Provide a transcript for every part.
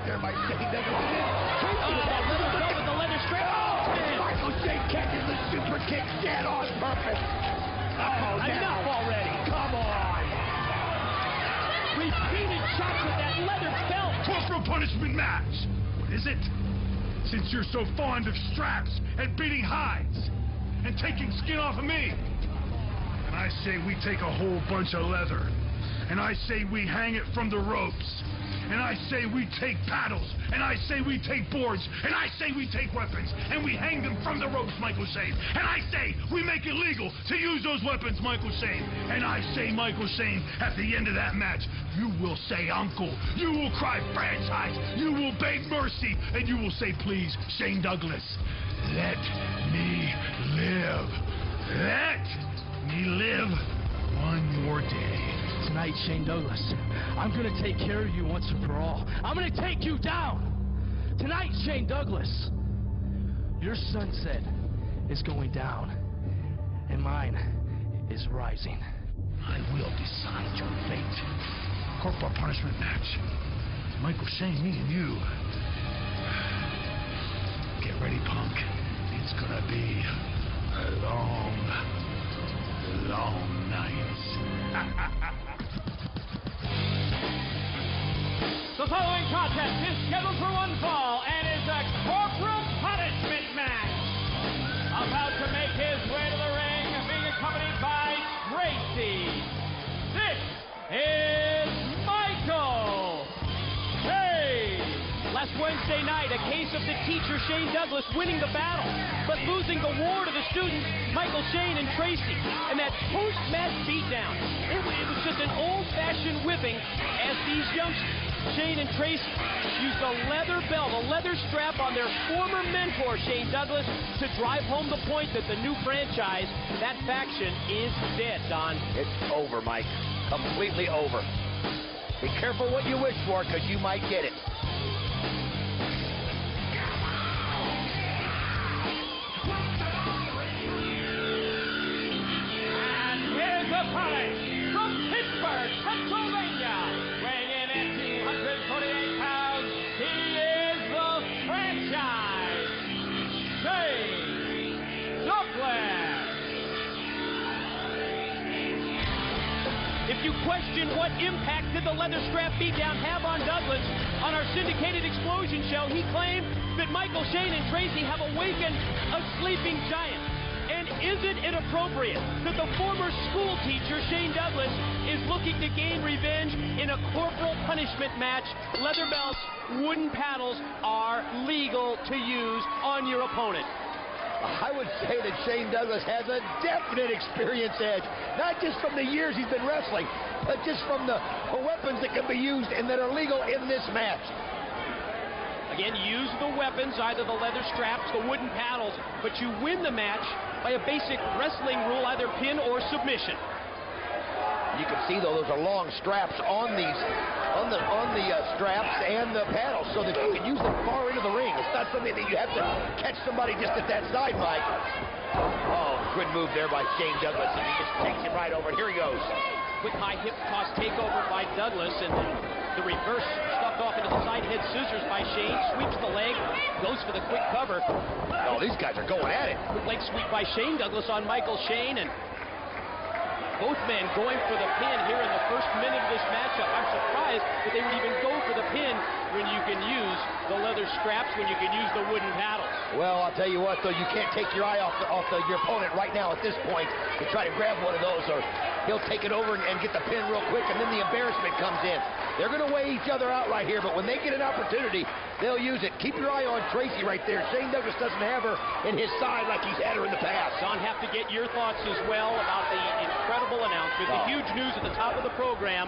there by Shane Douglas. That leather belt with the leather strap. Michael Shane catches the super kick dead on purpose. Oh, enough already. Come on. Repeated shots with that leather belt. Corporal punishment match. What is it? Since you're so fond of straps and beating hides and taking skin off of me. And I say we take a whole bunch of leather. And I say we hang it from the ropes. And I say we take paddles. And I say we take boards. And I say we take weapons. And we hang them from the ropes, Michael Shane. And I say we make it legal to use those weapons, Michael Shane. And I say, Michael Shane, at the end of that match, you will say uncle. You will cry franchise. You will beg mercy. And you will say, please, Shane Douglas, let me live. Let me live one more day. Tonight, Shane Douglas, I'm going to take care of you once and for all. I'm going to take you down. Tonight, Shane Douglas, your sunset is going down, and mine is rising. I will decide your fate. Corporal punishment match. Michael Shane, me and you. Get ready, punk. It's going to be a long, long night. The following contest is scheduled for one fall and is a corporal punishment match. About to make his way to the ring, being accompanied by Tracy. This is Michael Shane. Last Wednesday night, a case of the teacher Shane Douglas winning the battle, but losing the war to the students Michael Shane and Tracy. And that post-match beatdown, it was just an old-fashioned whipping as these youngsters, Shane and Tracy, used a leather belt, a leather strap on their former mentor, Shane Douglas, to drive home the point that the new franchise, that faction, is dead, Don. It's over, Mike. Completely over. Be careful what you wish for, because you might get it. And here's the opponent from Pittsburgh, Pennsylvania, weighing in at 248 pounds. He is the franchise, Shane Douglas. If you question what impact did the leather strap beatdown have on Douglas, on our syndicated Explosion show, he claimed that Michael Shane and Tracy have awakened a sleeping giant. And is it inappropriate that the former school teacher, Shane Douglas, is looking to gain revenge in a corporal punishment match? Leather belts, wooden paddles are legal to use on your opponent. I would say that Shane Douglas has a definite experience edge, not just from the years he's been wrestling, but just from the weapons that can be used and that are legal in this match. Again, use the weapons, either the leather straps, the wooden paddles, but you win the match by a basic wrestling rule, either pin or submission. You can see, though, those are long straps on these, on the straps and the paddles, so that you can use them far into the ring. It's not something that you have to catch somebody just at that side, Mike. Oh, good move there by Shane Douglas, and he just takes him right over. Here he goes. Quick high hip toss takeover by Douglas, and the reverse stuffed off into the side head scissors by Shane. Sweeps the leg, goes for the quick cover. Oh, these guys are going at it. Quick leg sweep by Shane Douglas on Michael Shane, and both men going for the pin here in the first minute of this matchup. I'm surprised that they would even go for the pin when you can use the leather straps, when you can use the wooden paddles. Well, I'll tell you what, though, you can't take your eye off your opponent right now at this point to try to grab one of those, or he'll take it over and get the pin real quick, and then the embarrassment comes in. They're going to weigh each other out right here, but when they get an opportunity, they'll use it. Keep your eye on Tracy right there. Shane Douglas doesn't have her in his side like he's had her in the past. Don, have to get your thoughts as well about the incredible announcement, the huge news at the top of the program,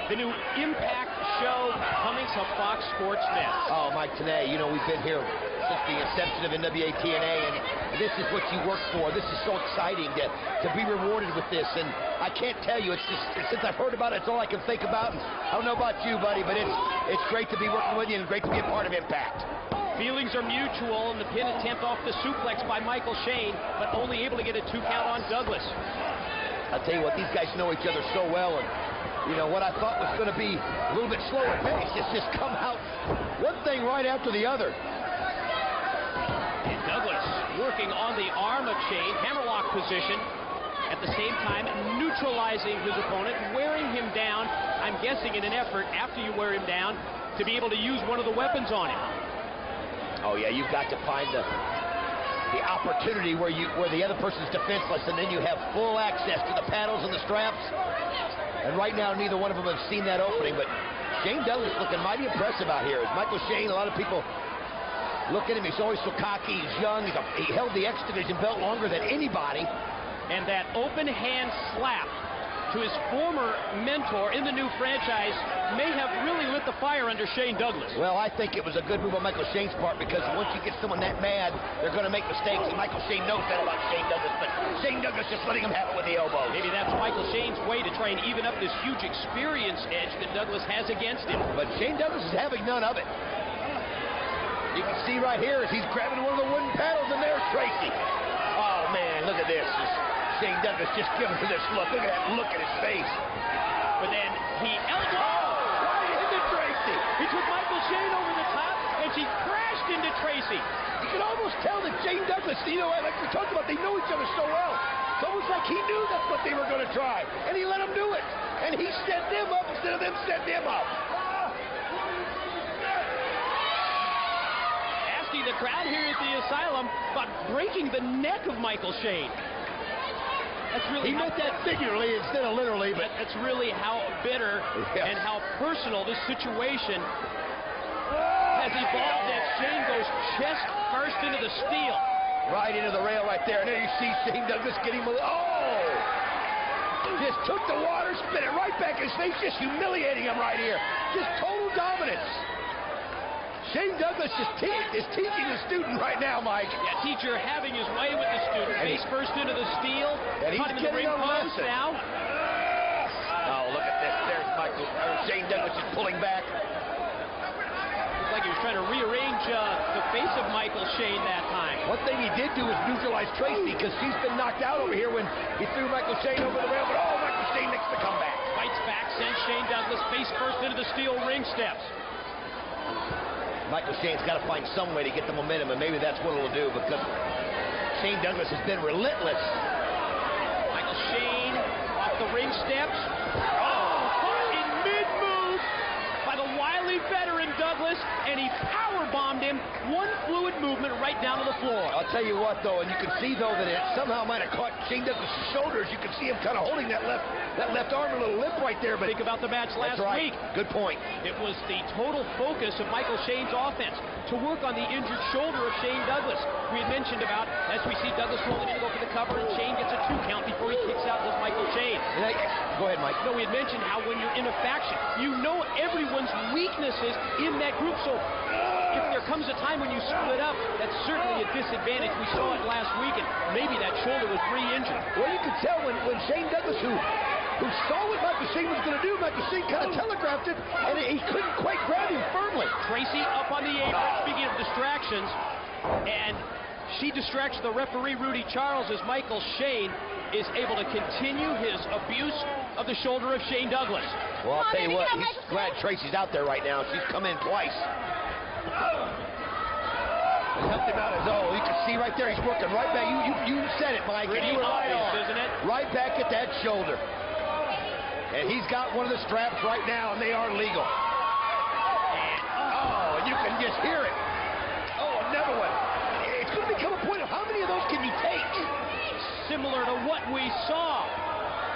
the new Impact show coming to Fox Sports Net. Oh, Mike, today, you know, we've been here since the inception of NWA TNA, and this is what you work for. This is so exciting to be rewarded with this, and I can't tell you, it's just, since I've heard about it, it's all I can think about. And I don't know about you, buddy, but it's great to be working with you and great to be a part of Impact. Feelings are mutual, and the pin attempt off the suplex by Michael Shane, but only able to get a 2 count on Douglas. I'll tell you what, these guys know each other so well, and you know, what I thought was going to be a little bit slower pace, it's just come out thing right after the other. And Douglas working on the arm of Shane, hammerlock position. At the same time, neutralizing his opponent, wearing him down. I'm guessing in an effort, after you wear him down, to be able to use one of the weapons on him. Oh yeah, you've got to find the opportunity where the other person's defenseless, and then you have full access to the paddles and the straps. And right now, neither one of them have seen that opening, but Shane Douglas looking mighty impressive out here. As Michael Shane, a lot of people look at him, he's always so cocky, he's young, he held the X Division belt longer than anybody. And that open hand slap to his former mentor in the new franchise may have really lit the fire under Shane Douglas. Well, I think it was a good move on Michael Shane's part, because once you get someone that mad, they're going to make mistakes, and Michael Shane knows that about Shane Douglas, but Shane Douglas just letting him have it with the elbow. Maybe that's Michael Shane's way to try and even up this huge experience edge that Douglas has against him. But Shane Douglas is having none of it. You can see right here as he's grabbing one of the wooden paddles, and there's Tracy. Oh, man, look at this. Shane Douglas just giving her this look. Look at that look at his face. But then he elbowed right into Tracy. He took Michael Shane over the top, and she crashed into Tracy. You can almost tell that Shane Douglas, you know, like we talked about, they know each other so well. It's almost like he knew that's what they were going to try, and he let them do it. And he set them up instead of them setting him up. Asking the crowd here at the Asylum about breaking the neck of Michael Shane. That's really he meant that figuratively instead of literally, but that's really how bitter and how personal this situation has evolved as Shane goes chest first into the steel. Right into the rail right there. And there you see Shane Douglas getting him. Oh! Just took the water, spit it right back in his face, just humiliating him right here. Just total dominance. Shane Douglas is teaching the student right now, Mike. Yeah, teacher having his way with the student. Face first into the steel. And he's getting a lesson now. Oh, look at this. There's Shane Douglas just pulling back. Looks like he was trying to rearrange the face of Michael Shane that time. One thing he did do was neutralize Tracy, because she's been knocked out over here when he threw Michael Shane over the rail. But oh, Michael Shane makes the comeback. Fights back, sends Shane Douglas face first into the steel ring steps. Michael Shane's got to find some way to get the momentum, and maybe that's what it'll do, because Shane Douglas has been relentless. Michael Shane off the ring steps. Oh, caught in mid-move by the wily veteran Douglas, and he powerbombed him. One fluid movement right down to the floor. I'll tell you what, though, and you can see, though, that it somehow might have caught Shane Douglas' shoulders. You can see him kind of holding that left arm, a little limp right there. But think about the match last week. Good point. It was the total focus of Michael Shane's offense to work on the injured shoulder of Shane Douglas. We had mentioned about, as we see Douglas rolling in to go for the cover, and Shane gets a 2 count before he kicks out with Michael Shane. Go ahead, Mike. No, we had mentioned how when you're in a faction, you know everyone's weaknesses in that group. So if there comes a time when you split up, that's certainly a disadvantage. We saw it last week, and maybe that shoulder was re-injured. Well, you could tell when Shane Douglas, who saw what Michael Shane was going to do, Michael Shane kind of telegraphed it, and he couldn't quite grab him firmly. Tracy up on the apron, speaking of distractions, and she distracts the referee, Rudy Charles, as Michael Shane is able to continue his abuse of the shoulder of Shane Douglas. Well, I'll tell you what, he's glad Tracy's out there right now. She's come in twice. Helped him out. You can see right there, he's working right back. You said it, Mike. Pretty obvious, isn't it? Right back at that shoulder. And he's got one of the straps right now, and they are legal. And you can just hear it. Oh, another one. It's going to become a point of how many of those can you take? Similar to what we saw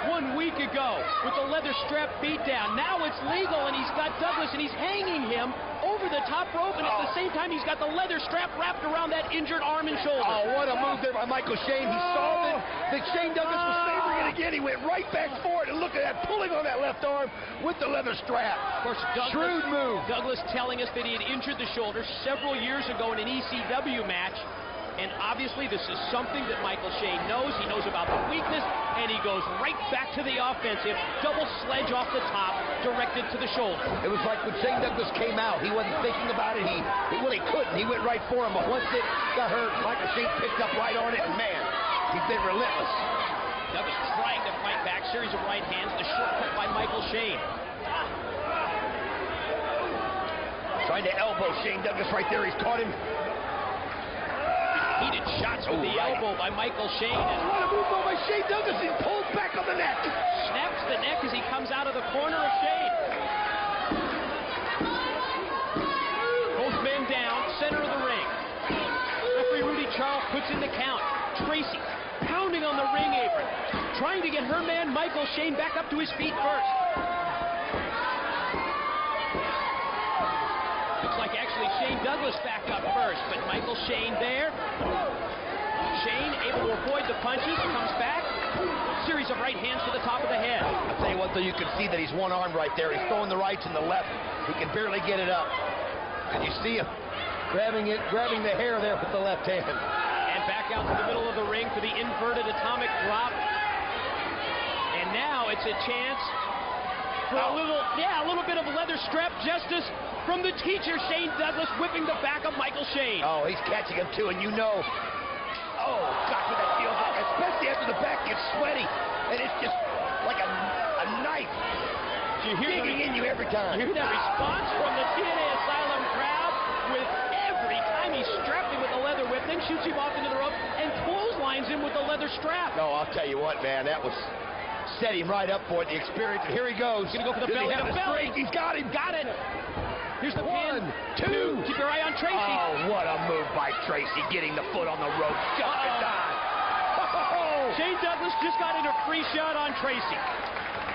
1 week ago with the leather strap beatdown. Now it's legal, and he's got Douglas, and he's hanging him over the top rope, and at the same time, he's got the leather strap wrapped around that injured arm and shoulder. Oh, what a move there by Michael Shane. He saw that Shane Douglas was favoring it again. He went right back for it, and look at that, pulling on that left arm with the leather strap. Of course, shrewd move. Douglas telling us that he had injured the shoulder several years ago in an ECW match. And obviously, this is something that Michael Shane knows. He knows about the weakness, and he goes right back to the offensive. Double sledge off the top, directed to the shoulder. It was like when Shane Douglas came out, he wasn't thinking about it. He couldn't. He went right for him. But once it got hurt, Michael Shane picked up right on it, and man, he's been relentless. Douglas trying to fight back. Series of right hands. The shortcut by Michael Shane. Trying to elbow Shane Douglas right there. He's caught him. Heated shots with the elbow by Michael Shane. Oh, what a move by Shane Douglas. He's pulled back on the neck. Snaps the neck as he comes out of the corner of Shane. Both men down, center of the ring. Referee Rudy Charles puts in the count. Tracy pounding on the ring apron, trying to get her man Michael Shane back up to his feet first. Looks like actually Shane Douglas back up first, but Michael Shane there. Shane able to avoid the punches, comes back. Series of right hands to the top of the head. I'll tell you what, though, you can see that he's one-armed right there. He's throwing the rights and the left. He can barely get it up. And you see him grabbing the hair there with the left hand. And back out to the middle of the ring for the inverted atomic drop. And now it's a chance for a little bit of leather strap justice from the teacher, Shane Douglas, whipping the back of Michael Shane. Oh, he's catching him too, and you know. Oh, gosh, what that feels like, especially after the back gets sweaty, and it's just like a knife digging in you every time. You hear that response from the TNA Asylum crowd with every time he strapped him with a leather whip, then shoots him off into the rope and clotheslines him with the leather strap. No, I'll tell you what, man, that was set him right up for it, the experience, and here he goes. He's gonna go for the belly to belly. He's got him. Got it. Here's the pin. 1, 2. Keep your eye on Tracy. Oh, what a move by Tracy, getting the foot on the rope. Shut it down. Oh. Shane Douglas just got in a free shot on Tracy.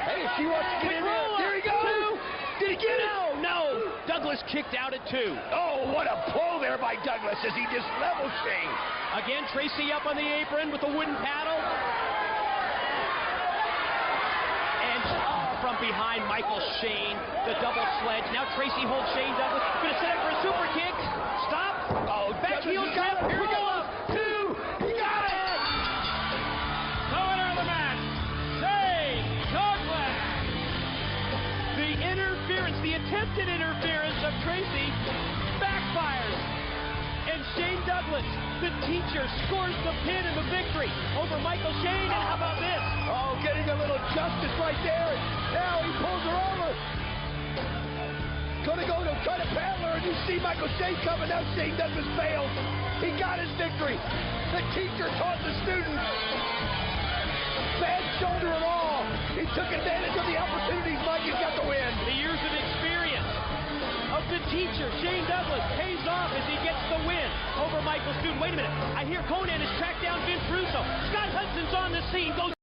Hey, she wants to get in there. There he goes. 2. Did he get it? No. Douglas kicked out at 2. Oh, what a blow there by Douglas as he just leveled Shane. Again, Tracy up on the apron with the wooden paddle. From behind, Michael Shane, the double sledge. Now Tracy holds Shane Douglas. Going to set up for a super kick. Stop. Oh, back heel trap. Here we go. 2. He got it. The winner of the match, Shane Douglas. The interference, the attempted interference of Tracy backfires. And Shane Douglas, the teacher, scores the pin and the victory over Michael Shane. And how about this? Oh, getting a little justice right there. Now he pulls her over. Gonna go to try to paddle her, and you see Michael Shane coming. Now Shane Douglas fails. He got his victory. The teacher taught the student. Bad shoulder and all. He took advantage of the opportunities. Mike, he's got the win. The years of experience of the teacher, Shane Douglas, pays off as he gets the win over Michael Student. Wait a minute. I hear Conan has tracked down Vince Russo. Scott Hudson's on the scene. Goes